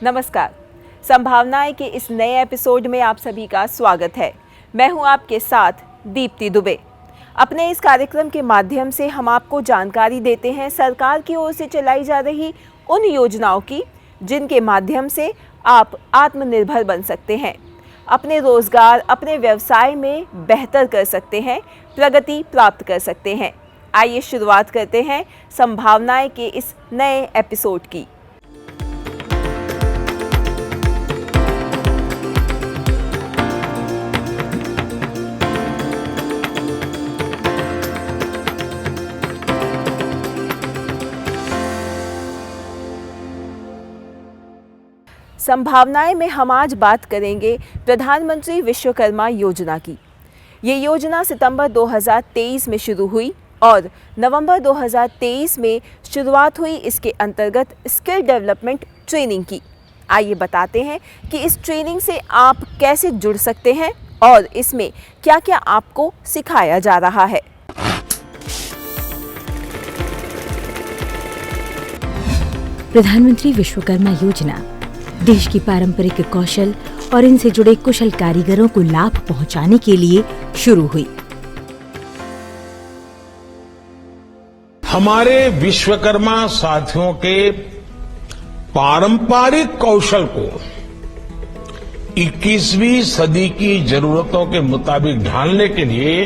नमस्कार। संभावनाएं के इस नए एपिसोड में आप सभी का स्वागत है। मैं हूं आपके साथ दीप्ति दुबे। अपने इस कार्यक्रम के माध्यम से हम आपको जानकारी देते हैं सरकार की ओर से चलाई जा रही उन योजनाओं की जिनके माध्यम से आप आत्मनिर्भर बन सकते हैं, अपने रोजगार, अपने व्यवसाय में बेहतर कर सकते हैं, प्रगति प्राप्त कर सकते हैं। आइए शुरुआत करते हैं संभावनाएं के इस नए एपिसोड की। संभावनाएं में हम आज बात करेंगे प्रधानमंत्री विश्वकर्मा योजना की। ये योजना सितंबर 2023 में शुरू हुई और नवंबर 2023 में शुरुआत हुई इसके अंतर्गत स्किल डेवलपमेंट ट्रेनिंग की। आइए बताते हैं कि इस ट्रेनिंग से आप कैसे जुड़ सकते हैं और इसमें क्या क्या आपको सिखाया जा रहा है। प्रधानमंत्री विश्वकर्मा योजना देश की पारंपरिक कौशल और इनसे जुड़े कुशल कारीगरों को लाभ पहुंचाने के लिए शुरू हुई। हमारे विश्वकर्मा साथियों के पारंपरिक कौशल को 21वीं सदी की जरूरतों के मुताबिक ढालने के लिए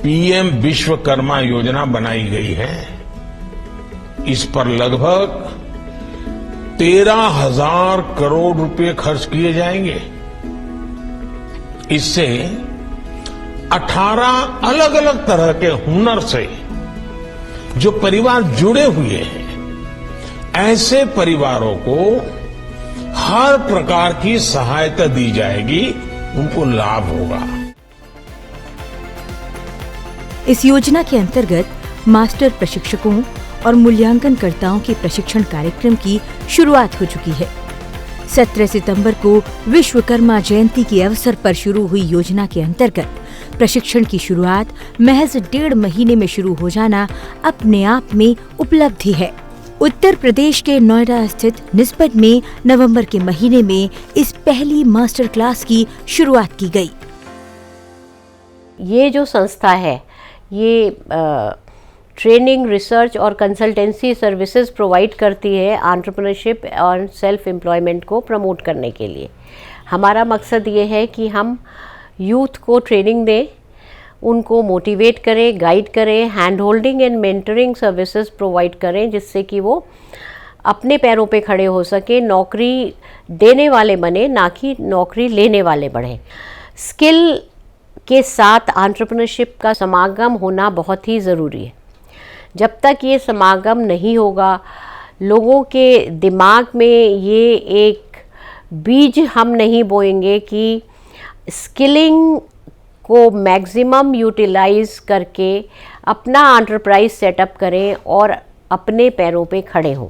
पीएम विश्वकर्मा योजना बनाई गई है। इस पर लगभग 13,000 करोड़ रुपए खर्च किए जाएंगे। इससे 18 अलग अलग तरह के हुनर से जो परिवार जुड़े हुए हैं, ऐसे परिवारों को हर प्रकार की सहायता दी जाएगी, उनको लाभ होगा। इस योजना के अंतर्गत मास्टर प्रशिक्षकों और मूल्यांकनकर्ताओं के प्रशिक्षण कार्यक्रम की शुरुआत हो चुकी है। 17 सितंबर को विश्वकर्मा जयंती के अवसर पर शुरू हुई योजना के अंतर्गत प्रशिक्षण की शुरुआत महज 1.5 महीने में शुरू हो जाना अपने आप में उपलब्धि है। उत्तर प्रदेश के नोएडा स्थित निस्बत में नवंबर के महीने में इस पहली मास्टर क्लास की शुरुआत की गई। ये जो संस्था है ये ट्रेनिंग, रिसर्च और कंसल्टेंसी सर्विसेज प्रोवाइड करती है एंटरप्रेन्योरशिप और सेल्फ एम्प्लॉयमेंट को प्रमोट करने के लिए। हमारा मकसद ये है कि हम यूथ को ट्रेनिंग दें, उनको मोटिवेट करें, गाइड करें, hand holding and mentoring services provide करें, जिससे कि वो अपने पैरों पे खड़े हो सके, नौकरी देने वाले बने, ना कि नौकरी लेने वाले बढ़े। स्किल के साथ एंटरप्रेन्योरशिप का समागम होना बहुत ही ज़रूरी है। जब तक ये समागम नहीं होगा, लोगों के दिमाग में ये एक बीज हम नहीं बोएंगे कि स्किलिंग को मैक्सिमम यूटिलाइज करके अपना एंटरप्राइज सेटअप करें और अपने पैरों पे खड़े हों।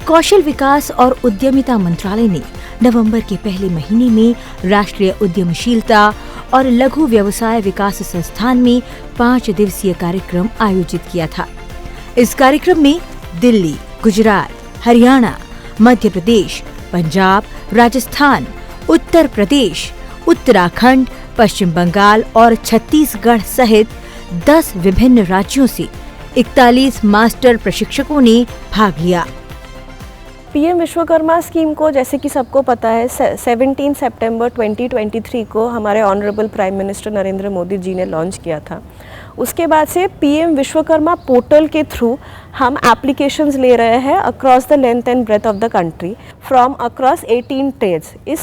कौशल विकास और उद्यमिता मंत्रालय ने नवंबर के पहले महीने में राष्ट्रीय उद्यमशीलता और लघु व्यवसाय विकास संस्थान में 5 दिवसीय कार्यक्रम आयोजित किया था। इस कार्यक्रम में दिल्ली, गुजरात, हरियाणा, मध्य प्रदेश, पंजाब, राजस्थान, उत्तर प्रदेश, उत्तराखंड, पश्चिम बंगाल और छत्तीसगढ़ सहित 10 विभिन्न राज्यों से 41 मास्टर प्रशिक्षकों ने भाग लिया। पीएम विश्वकर्मा स्कीम को जैसे कि सबको पता है 17 सितंबर 2023 को हमारे honourable prime minister Narendra Modi ji ने लॉन्च किया था। उसके बाद से पीएम विश्वकर्मा पोर्टल के थ्रू हम एप्लीकेशंस ले रहे हैं across the length and breadth of the country from across 18 trades. इस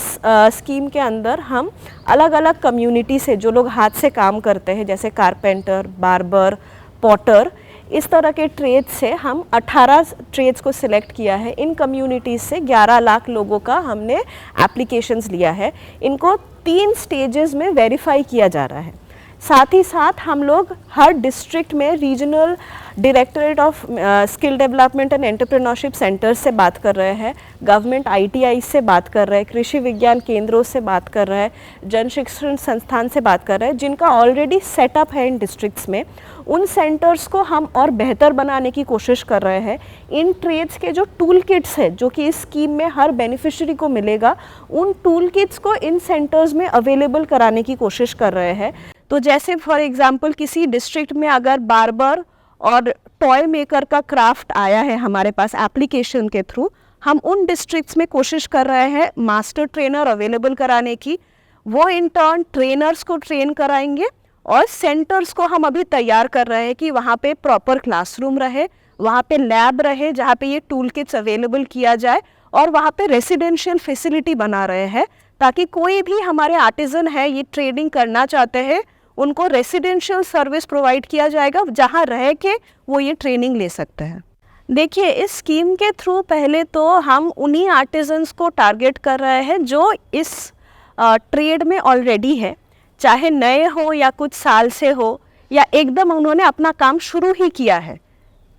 स्कीम के अंदर हम अलग अलग कम्युनिटी से जो लोग हाथ से काम करते हैं, जैसे कारपेंटर, बार्बर, पॉटर, इस तरह के ट्रेड्स से हम 18 ट्रेड्स को सिलेक्ट किया है। इन कम्युनिटीज़ से 11 लाख लोगों का हमने एप्लीकेशंस लिया है। इनको 3 स्टेजेस में वेरीफाई किया जा रहा है। साथ ही साथ हम लोग हर डिस्ट्रिक्ट में regional directorate of skill development and entrepreneurship centres से बात कर रहे हैं, गवर्नमेंट ITI से बात कर रहे हैं, कृषि विज्ञान केंद्रों से बात कर रहे हैं, जन शिक्षण संस्थान से बात कर रहे हैं, जिनका ऑलरेडी सेटअप है इन डिस्ट्रिक्ट्स में। उन सेंटर्स को हम और बेहतर बनाने की कोशिश कर रहे हैं। इन ट्रेड्स के जो टूल किट्स है जो कि इस स्कीम में हर बेनिफिशियरी को मिलेगा, उन टूल किट्स को इन सेंटर्स में अवेलेबल कराने की कोशिश कर रहे हैं। तो जैसे फॉर एग्जांपल किसी डिस्ट्रिक्ट में अगर बार्बर और टॉय मेकर का क्राफ्ट आया है हमारे पास एप्लीकेशन के थ्रू, हम उन डिस्ट्रिक्ट्स में कोशिश कर रहे हैं मास्टर ट्रेनर अवेलेबल कराने की। वो इन टर्न ट्रेनर्स को ट्रेन कराएंगे और सेंटर्स को हम अभी तैयार कर रहे हैं कि वहाँ पे प्रॉपर क्लासरूम रहे, वहाँ पे लैब रहे जहाँ पे ये टूल किट्स अवेलेबल किया जाए, और वहाँ पे रेसिडेंशियल फैसिलिटी बना रहे हैं ताकि कोई भी हमारे आर्टिजन है ये ट्रेडिंग करना चाहते हैं, उनको रेसिडेंशियल सर्विस प्रोवाइड किया जाएगा जहाँ रह के वो ये ट्रेनिंग ले सकते हैं। देखिए, इस स्कीम के थ्रू पहले तो हम उन्हीं आर्टिजन्स को टारगेट कर रहे हैं जो इस ट्रेड में ऑलरेडी है, चाहे नए हो या कुछ साल से हो या एकदम उन्होंने अपना काम शुरू ही किया है।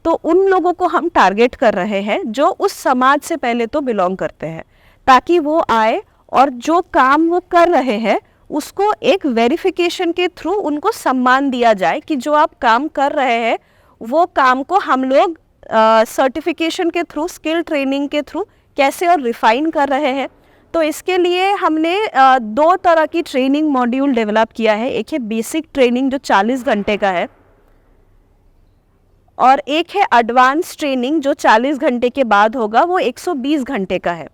तो उन लोगों को हम टारगेट कर रहे हैं जो उस समाज से पहले तो बिलोंग करते हैं, ताकि वो आए और जो काम वो कर रहे हैं उसको एक वेरिफिकेशन के थ्रू उनको सम्मान दिया जाए कि जो आप काम कर रहे हैं वो काम को हम लोग सर्टिफिकेशन के थ्रू, स्किल ट्रेनिंग के थ्रू कैसे और रिफाइन कर रहे हैं। तो इसके लिए हमने 2 तरह की ट्रेनिंग मॉड्यूल डेवलप किया है। एक है बेसिक ट्रेनिंग जो 40 घंटे का है, और एक है एडवांस ट्रेनिंग जो 40 घंटे के बाद होगा, वो 120 घंटे का है।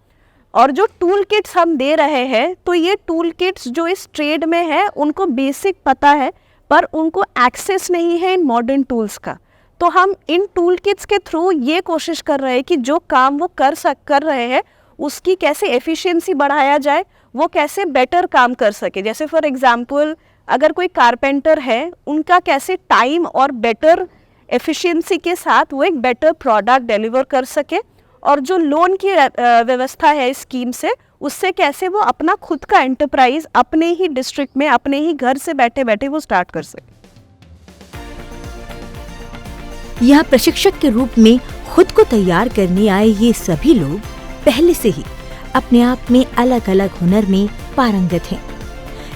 और जो टूल किट्स हम दे रहे हैं, तो ये टूल किट्स जो इस ट्रेड में है उनको बेसिक पता है पर उनको एक्सेस नहीं है इन मॉडर्न टूल्स का। तो हम इन टूल किट्स के थ्रू ये कोशिश कर रहे हैं कि जो काम वो कर रहे हैं उसकी कैसे एफिशिएंसी बढ़ाया जाए, वो कैसे बेटर काम कर सके। जैसे फॉर एग्जांपल अगर कोई कारपेंटर है, उनका कैसे टाइम और बेटर एफिशिएंसी के साथ वो एक बेटर प्रोडक्ट डिलीवर कर सके, और जो लोन की व्यवस्था है इस स्कीम से, उससे कैसे वो अपना खुद का एंटरप्राइज अपने ही डिस्ट्रिक्ट में, अपने ही घर से बैठे बैठे वो स्टार्ट कर सके। यहाँ प्रशिक्षक के रूप में खुद को तैयार करने आए ये सभी लोग पहले से ही अपने आप में अलग अलग हुनर में पारंगत हैं।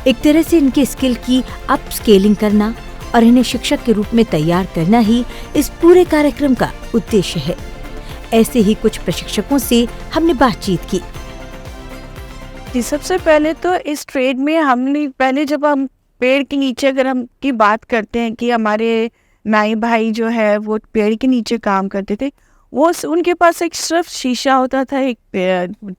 एक तरह से इनके स्किल की अप स्केलिंग करना और इन्हें शिक्षक के रूप में तैयार करना ही इस पूरे कार्यक्रम का उद्देश्य है। ऐसे ही कुछ प्रशिक्षकों से हमने बातचीत की। जी, सबसे पहले तो इस ट्रेड में हमने पहले जब हम पेड़ के नीचे अगर हम की बात करते हैं कि हमारे नाई भाई जो है वो पेड़ के नीचे काम करते थे, वो उनके पास एक सिर्फ शीशा होता था, एक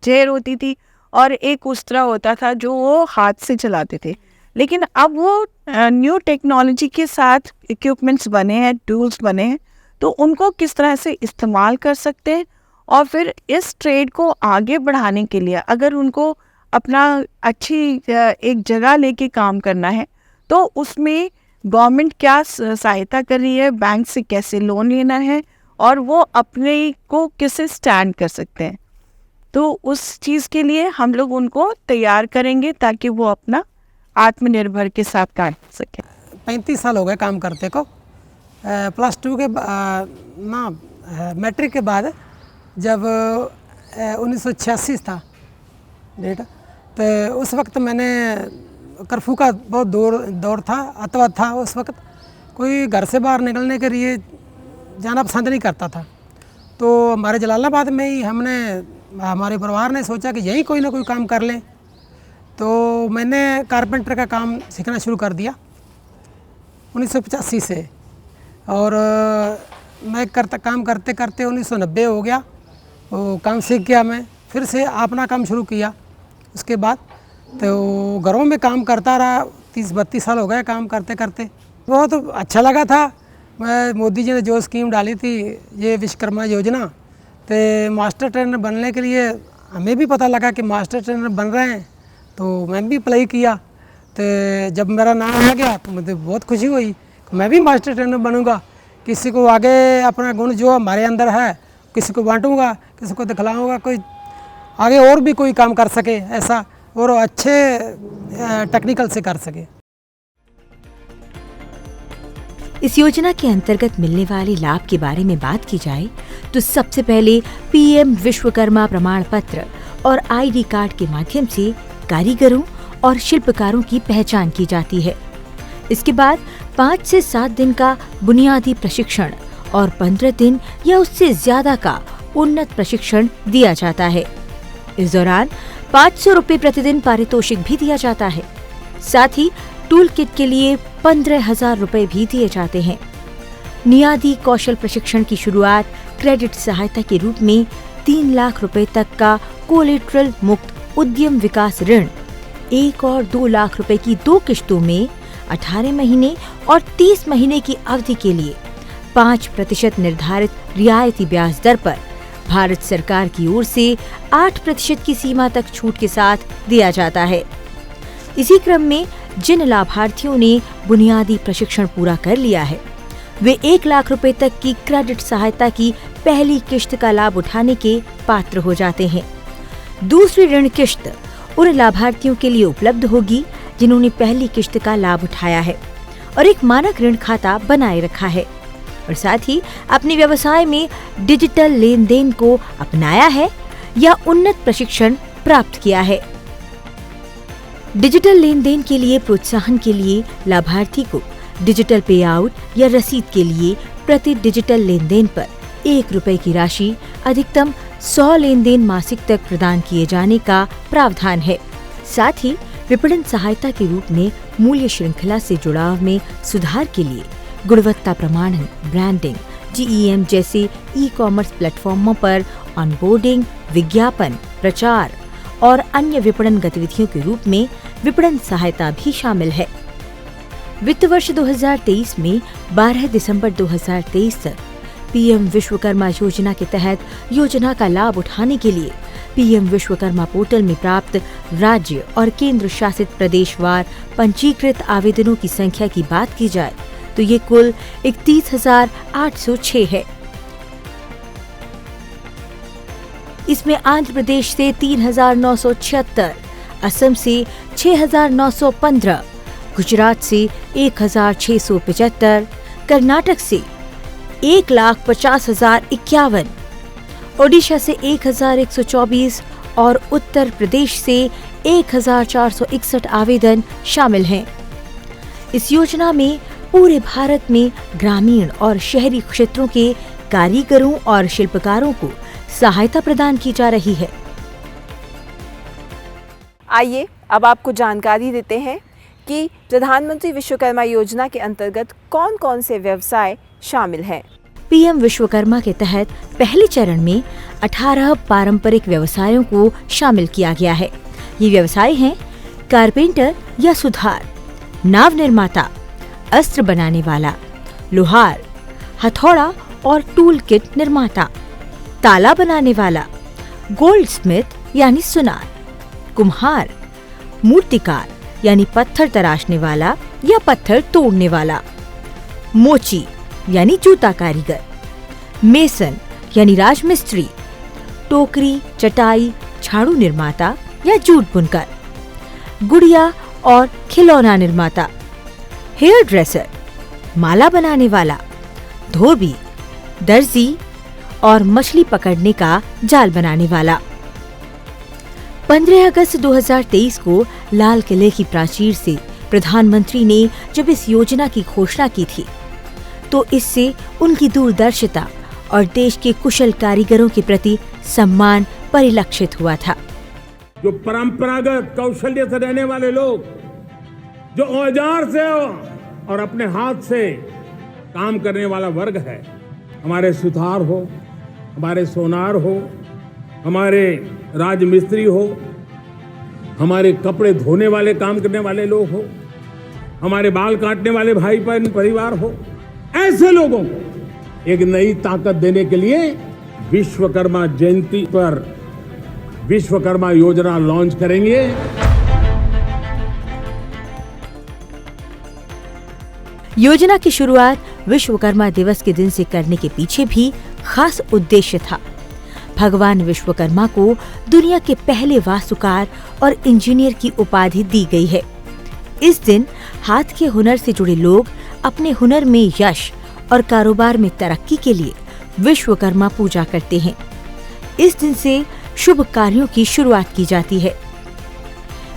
चेयर होती थी और एक उस्तरा होता था जो वो हाथ से चलाते थे। लेकिन अब वो न्यू टेक्नोलॉजी के साथ इक्विपमेंट्स बने हैं, टूल्स बने हैं, तो उनको किस तरह से इस्तेमाल कर सकते हैं। और फिर इस ट्रेड को आगे बढ़ाने के लिए अगर उनको अपना अच्छी एक जगह लेके काम करना है, तो उसमें गवर्नमेंट क्या सहायता कर रही है, बैंक से कैसे लोन लेना है और वो अपने को कैसे स्टैंड कर सकते हैं, तो उस चीज़ के लिए हम लोग उनको तैयार करेंगे ताकि वो अपना आत्मनिर्भर के साथ काम कर सकें। 35 साल हो गए काम करते को। +2 के मैट्रिक के बाद जब 1986 था डेट, तो उस वक्त मैंने कर्फ्यू का बहुत दौर था, अतवाद था। उस वक्त कोई घर से बाहर निकलने के लिए जाना पसंद नहीं करता था। तो हमारे जलालाबाद में ही हमारे परिवार ने सोचा कि यहीं कोई ना कोई काम कर लें। तो मैंने कारपेंटर का काम सीखना शुरू कर दिया 1985 से, और मैं काम करते करते 1990 हो गया। वो काम सीख गया, मैं फिर से अपना काम शुरू किया। उसके बाद तो घरों में काम करता रहा, 30-32 साल हो गए काम करते करते। बहुत अच्छा लगा था। मैं मोदी जी ने जो स्कीम डाली थी ये विश्वकर्मा योजना, तो मास्टर ट्रेनर बनने के लिए हमें भी पता लगा कि मास्टर ट्रेनर बन रहे हैं, तो मैं भी अप्लाई किया। तो जब मेरा नाम आ गया तो मुझे बहुत खुशी हुई, मैं भी मास्टर ट्रेनर बनूंगा। किसी को आगे अपना गुण जो हमारे अंदर है किसी को बांटूंगा, किसी को दिखलाऊंगा, कोई आगे और भी कोई काम कर सके ऐसा, और अच्छे टेक्निकल से कर सके। इस योजना के अंतर्गत मिलने वाले लाभ के बारे में बात की जाए तो सबसे पहले पीएम विश्वकर्मा प्रमाण पत्र और आईडी कार्ड के माध्यम से कारीगरों और शिल्पकारों की पहचान की जाती है। इसके बाद 5 से 7 दिन का बुनियादी प्रशिक्षण और 15 दिन या उससे ज्यादा का उन्नत प्रशिक्षण दिया जाता है। इस दौरान 500 रुपए प्रतिदिन पारितोषिक भी दिया जाता है। साथ ही टूल किट के लिए 15,000 रुपए भी दिए जाते हैं। नियादी कौशल प्रशिक्षण की शुरुआत क्रेडिट सहायता के रूप में 3 लाख रुपए तक का कोलेटरल मुक्त उद्यम विकास ऋण 1 और 2 लाख रुपए की 2 किश्तों में 18 महीने और 30 महीने की अवधि के लिए 5% निर्धारित रियायती ब्याज दर पर भारत सरकार की ओर से 8% की सीमा तक छूट के साथ दिया जाता है। इसी क्रम में जिन लाभार्थियों ने बुनियादी प्रशिक्षण पूरा कर लिया है वे 1 लाख रुपए तक की क्रेडिट सहायता की पहली किश्त का लाभ उठाने के पात्र हो जाते हैं। दूसरी ऋण किश्त उन लाभार्थियों के लिए उपलब्ध होगी जिन्होंने पहली किश्त का लाभ उठाया है और एक मानक ऋण खाता बनाए रखा है और साथ ही अपने व्यवसाय में डिजिटल लेन देन को अपनाया है या उन्नत प्रशिक्षण प्राप्त किया है। डिजिटल लेन देन के लिए प्रोत्साहन के लिए लाभार्थी को डिजिटल पे आउट या रसीद के लिए प्रति डिजिटल लेन देन पर 1 रुपए की राशि अधिकतम 100 लेन देन मासिक तक प्रदान किए जाने का प्रावधान है। साथ ही विपणन सहायता के रूप में मूल्य श्रृंखला से जुड़ाव में सुधार के लिए गुणवत्ता प्रमाणन, ब्रांडिंग, GEM जैसे ई-कॉमर्स प्लेटफॉर्मों पर ऑनबोर्डिंग, विज्ञापन, प्रचार और अन्य विपणन गतिविधियों के रूप में विपणन सहायता भी शामिल है। वित्त वर्ष 2023 में 12 दिसंबर 2023 तक पीएम विश्वकर्मा योजना के तहत योजना का लाभ उठाने के लिए पीएम विश्वकर्मा पोर्टल में प्राप्त राज्य और केंद्र शासित प्रदेशवार पंजीकृत आवेदनों की संख्या की बात की जाए तो ये कुल 31,806 है। इसमें आंध्र प्रदेश से 3,976, असम से 6,915, गुजरात से 1,675, कर्नाटक से 1,50,051, ओडिशा से 1,124 और उत्तर प्रदेश से 1,461 आवेदन शामिल हैं। इस योजना में पूरे भारत में ग्रामीण और शहरी क्षेत्रों के कारीगरों और शिल्पकारों को सहायता प्रदान की जा रही है। आइए अब आपको जानकारी देते हैं कि प्रधानमंत्री विश्वकर्मा योजना के अंतर्गत कौन कौन से व्यवसाय शामिल हैं। पीएम विश्वकर्मा के तहत पहले चरण में 18 पारंपरिक व्यवसायों को शामिल किया गया है। ये व्यवसाय हैं कारपेंटर या सुधार, नाव निर्माता, अस्त्र बनाने वाला, लोहार, हथौड़ा और टूल किट निर्माता, ताला बनाने वाला, गोल्ड स्मिथ यानी सुनार, कुम्हार, मूर्तिकार यानी पत्थर तराशने वाला या पत्थर तोड़ने वाला, मोची यानी जूता कारीगर, मेसन यानी राजमिस्त्री, टोकरी, चटाई, झाड़ू निर्माता या जूट बुनकर, गुड़िया और खिलौना निर्माता, हेयर ड्रेसर, माला बनाने वाला, धोबी, दर्जी और मछली पकड़ने का जाल बनाने वाला। 15 अगस्त 2023 को लाल किले की प्राचीर से प्रधानमंत्री ने जब इस योजना की घोषणा की थी तो इससे उनकी दूरदर्शिता और देश के कुशल कारीगरों के प्रति सम्मान परिलक्षित हुआ था। जो परंपरागत कौशल्य से रहने वाले लोग, जो औजार से और अपने हाथ से काम करने वाला वर्ग है, हमारे सुथार हो, हमारे सोनार हो, हमारे राजमिस्त्री हो, हमारे कपड़े धोने वाले काम करने वाले लोग हो, हमारे बाल काटने वाले भाई बहन परिवार हो, ऐसे लोगों को एक नई ताकत देने के लिए विश्वकर्मा जयंती पर विश्वकर्मा योजना लॉन्च करेंगे। योजना की शुरुआत विश्वकर्मा दिवस के दिन से करने के पीछे भी खास उद्देश्य था। भगवान विश्वकर्मा को दुनिया के पहले वास्तुकार और इंजीनियर की उपाधि दी गई है। इस दिन हाथ के हुनर से जुड़े लोग अपने हुनर में यश और कारोबार में तरक्की के लिए विश्वकर्मा पूजा करते हैं। इस दिन से शुभ कार्यों की शुरुआत की जाती है।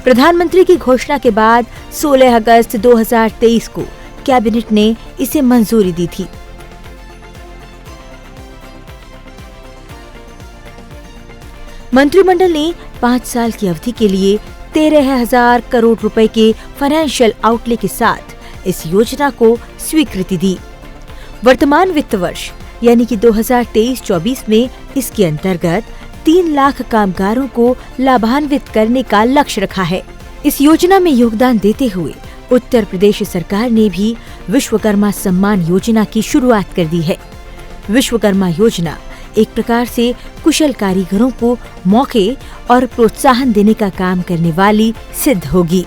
प्रधानमंत्री की घोषणा के बाद 16 अगस्त 2023 को कैबिनेट ने इसे मंजूरी दी थी। मंत्रिमंडल ने 5 साल की अवधि के लिए 13,000 करोड़ रुपए के फाइनेंशियल आउटले के साथ इस योजना को स्वीकृति दी। वर्तमान वित्त वर्ष यानी कि 2023-24 में इसके अंतर्गत 3 लाख कामगारों को लाभान्वित करने का लक्ष्य रखा है। इस योजना में योगदान देते हुए उत्तर प्रदेश सरकार ने भी विश्वकर्मा सम्मान योजना की शुरुआत कर दी है। विश्वकर्मा योजना एक प्रकार से कुशल कारीगरों को मौके और प्रोत्साहन देने का काम करने वाली सिद्ध होगी।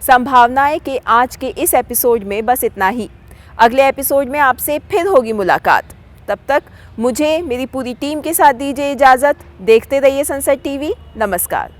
संभावनाएं के आज के इस एपिसोड में बस इतना ही। अगले एपिसोड में आपसे फिर होगी मुलाकात। तब तक मुझे मेरी पूरी टीम के साथ दीजिए इजाजत। देखते रहिए सनसेट टीवी। नमस्कार।